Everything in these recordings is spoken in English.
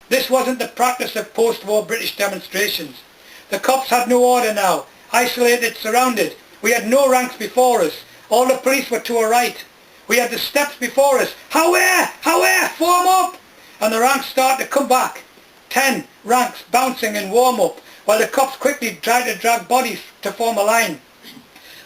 This wasn't the practice of post-war British demonstrations. The cops had no order now. Isolated, surrounded. We had no ranks before us. All the police were to our right. We had the steps before us. How-where? Form up! And the ranks started to come back. 10 ranks bouncing in warm-up, while the cops quickly tried to drag bodies to form a line.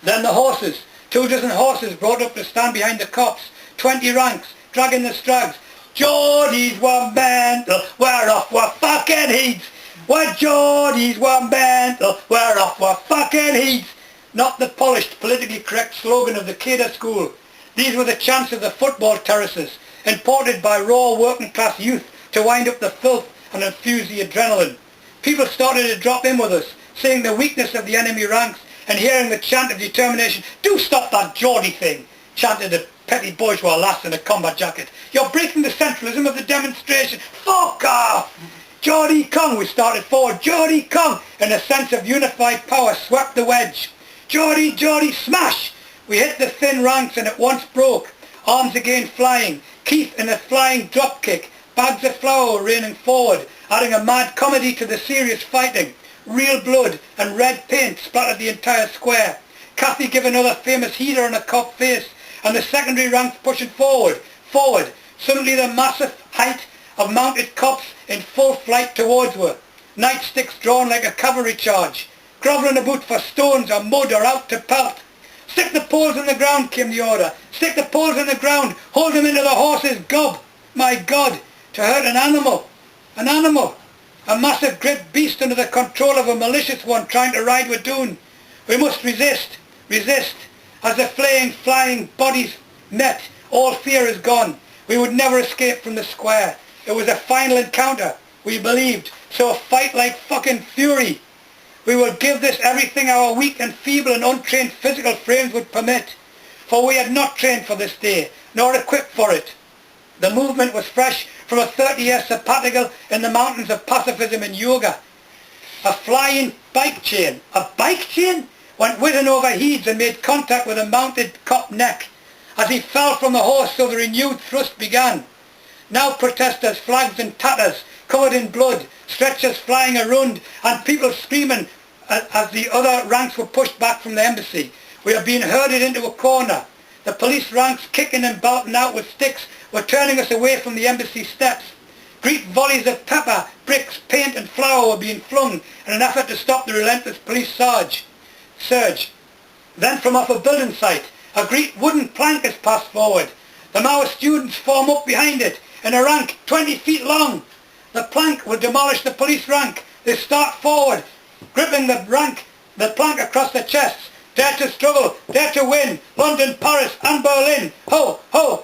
Then the horses. 2 dozen horses brought up to stand behind the cops. 20 ranks, dragging the strags. Geordies were mental, we're off, we're fucking heads. We're Geordies were mental, we're off, we're fucking heads. Not the polished, politically correct slogan of the Cater School. These were the chants of the football terraces, imported by raw working class youth to wind up the filth and infuse the adrenaline. People started to drop in with us, seeing the weakness of the enemy ranks and hearing the chant of determination. Do stop that Geordie thing, chanted a petty bourgeois lass in a combat jacket. You're breaking the centralism of the demonstration. Fuck off! Geordie come, we started forward. Geordie come, and a sense of unified power swept the wedge. Geordie, Geordie, smash! We hit the thin ranks and at once broke. Arms again flying. Keith in a flying drop kick. Bags of flour were raining forward, adding a mad comedy to the serious fighting. Real blood and red paint splattered the entire square. Cathy gave another famous heater on a cop face, and the secondary ranks pushing forward. Suddenly the massive height of mounted cops in full flight towards her. Nightsticks drawn like a cavalry charge. Grovelling about for stones or mud or out to pelt. Stick the poles in the ground, came the order. Stick the poles in the ground. Hold them into the horse's gob. My God, to hurt an animal. An animal. A massive great beast under the control of a malicious one trying to ride with Doon. We must resist. As the flying bodies met, all fear is gone. We would never escape from the square. It was a final encounter, we believed, so fight like fucking fury. We will give this everything our weak and feeble and untrained physical frames would permit, for we had not trained for this day, nor equipped for it. The movement was fresh from a 30-year sabbatical in the mountains of pacifism and yoga. A flying bike chain, went whizzing over heads and made contact with a mounted cop neck. As he fell from the horse, so the renewed thrust began. Now protesters, flags and tatters, covered in blood, stretchers flying around, and people screaming as the other ranks were pushed back from the embassy. We are being herded into a corner. The police ranks, kicking and belting out with sticks, were turning us away from the embassy steps. Great volleys of pepper, bricks, paint and flour were being flung in an effort to stop the relentless police surge. Then from off a building site, a great wooden plank is passed forward. The Mao students form up behind it, in a rank 20 feet long. The plank will demolish the police rank. They start forward, gripping the plank across their chests. Dare to struggle, dare to win. London, Paris and Berlin. Ho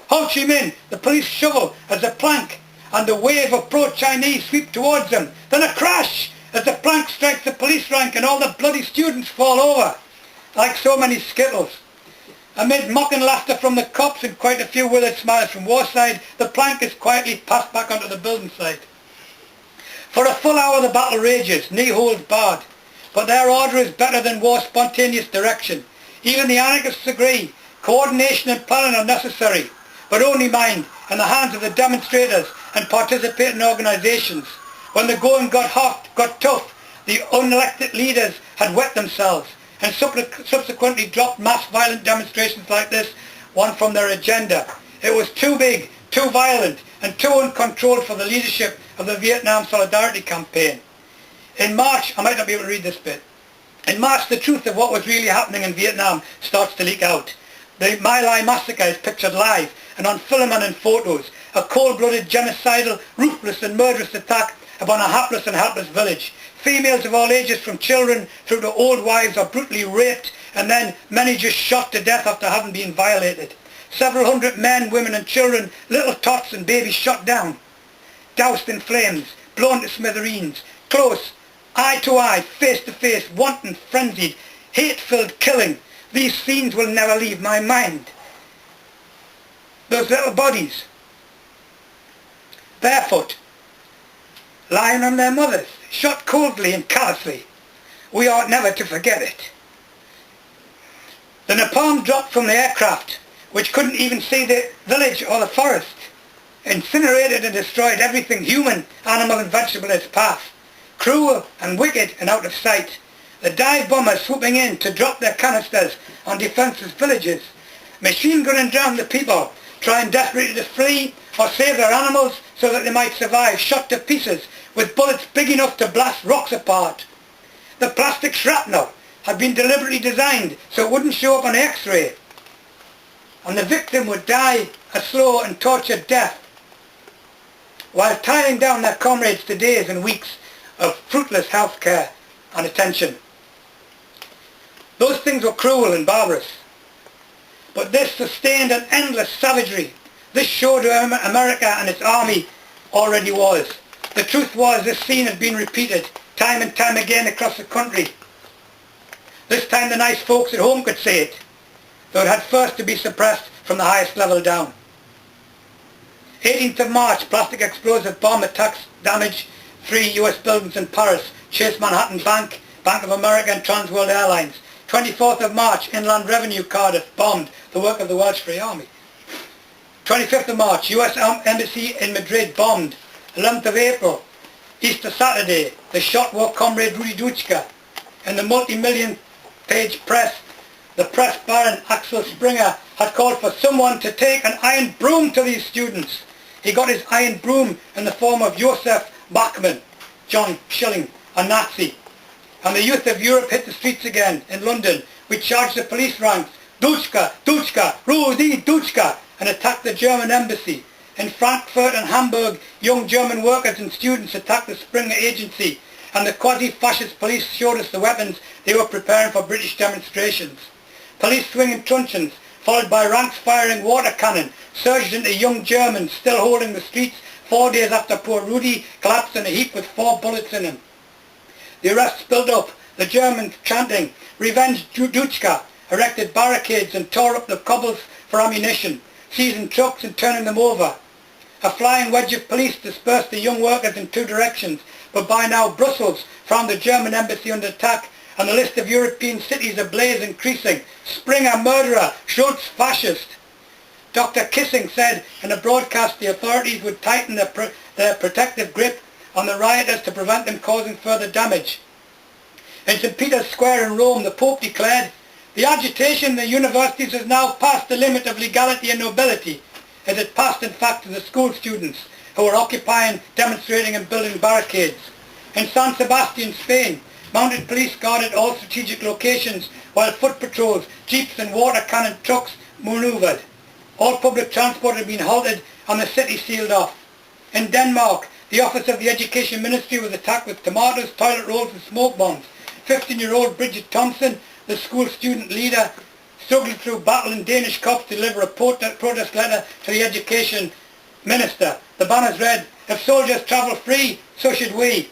Chi Minh. The police shovel as the plank and the wave of pro-Chinese sweep towards them. Then a crash as the plank strikes the police rank and all the bloody students fall over, like so many skittles. Amid mocking laughter from the cops and quite a few withered smiles from Warside, the plank is quietly passed back onto the building site. For a full hour the battle rages, knee holds barred. But their order is better than war's spontaneous direction. Even the anarchists agree. Coordination and planning are necessary, but only mind in the hands of the demonstrators and participating organisations. When the going got hot, got tough, the unelected leaders had wet themselves and subsequently dropped mass violent demonstrations like this one from their agenda. It was too big, too violent and too uncontrolled for the leadership of the Vietnam Solidarity Campaign. In March, I might not be able to read this bit. In March, the truth of what was really happening in Vietnam starts to leak out. The My Lai massacre is pictured live and on film and in photos. A cold-blooded, genocidal, ruthless and murderous attack upon a hapless and helpless village. Females of all ages, from children through to old wives, are brutally raped and then many just shot to death after having been violated. Several hundred men, women and children, little tots and babies shot down, doused in flames, blown to smithereens, close, eye to eye, face to face, wanton, frenzied, hate-filled killing. These scenes will never leave my mind. Those little bodies, barefoot, lying on their mothers, shot coldly and callously. We ought never to forget it. The napalm dropped from the aircraft, which couldn't even see the village or the forest. incinerated and destroyed everything human, animal and vegetable in its path. Cruel and wicked and out of sight. The dive bombers swooping in to drop their canisters on defenseless villages. Machine gun and drown the people, trying desperately to flee or save their animals so that they might survive, shot to pieces with bullets big enough to blast rocks apart. The plastic shrapnel had been deliberately designed so it wouldn't show up on X-ray, and the victim would die a slow and tortured death, while tiring down their comrades to days and weeks of fruitless health care and attention. Those things were cruel and barbarous. But this sustained an endless savagery. This showed who America and its army already was. The truth was, this scene had been repeated time and time again across the country. This time the nice folks at home could say it, though it had first to be suppressed from the highest level down. 18th of March, plastic explosive bomb attacks damage 3 US buildings in Paris, Chase Manhattan Bank, Bank of America and Trans World Airlines. 24th of March, Inland Revenue Cardiff bombed, the work of the Welsh Free Army. 25th of March, US Embassy in Madrid bombed. 11th of April, Easter Saturday, the shot war comrade Rudi Dutschke. In the multi-million page press, the press baron Axel Springer had called for someone to take an iron broom to these students. He got his iron broom in the form of Josef Bachmann, John Schilling, a Nazi. And the youth of Europe hit the streets again in London. We charged the police ranks, Dutschke, Dutschke, Rudi Dutschke, and attacked the German embassy. In Frankfurt and Hamburg, young German workers and students attacked the Springer Agency, and the quasi-fascist police showed us the weapons they were preparing for British demonstrations. Police swinging truncheons, followed by ranks firing water cannon, surged into young Germans still holding the streets 4 days after poor Rudi collapsed in a heap with 4 bullets in him. The arrests built up, the Germans chanting, "Revenge Dutschke," erected barricades and tore up the cobbles for ammunition, seizing trucks and turning them over. A flying wedge of police dispersed the young workers in 2 directions, but by now Brussels found the German embassy under attack, and the list of European cities ablaze increasing. Springer murderer, Schultz fascist. Dr. Kissing said in a broadcast the authorities would tighten their protective grip on the rioters to prevent them causing further damage. In St. Peter's Square in Rome, the Pope declared, "The agitation in the universities has now passed the limit of legality and nobility. It had passed in fact to the school students who were occupying, demonstrating and building barricades." In San Sebastian, Spain, mounted police guarded all strategic locations while foot patrols, jeeps and water cannon trucks manoeuvred. All public transport had been halted and the city sealed off. In Denmark, the office of the Education Ministry was attacked with tomatoes, toilet rolls and smoke bombs. 15-year-old Bridget Thompson, the school student leader, struggled through battle and Danish cops to deliver a protest letter to the Education Minister. The banners read, "If soldiers travel free, so should we.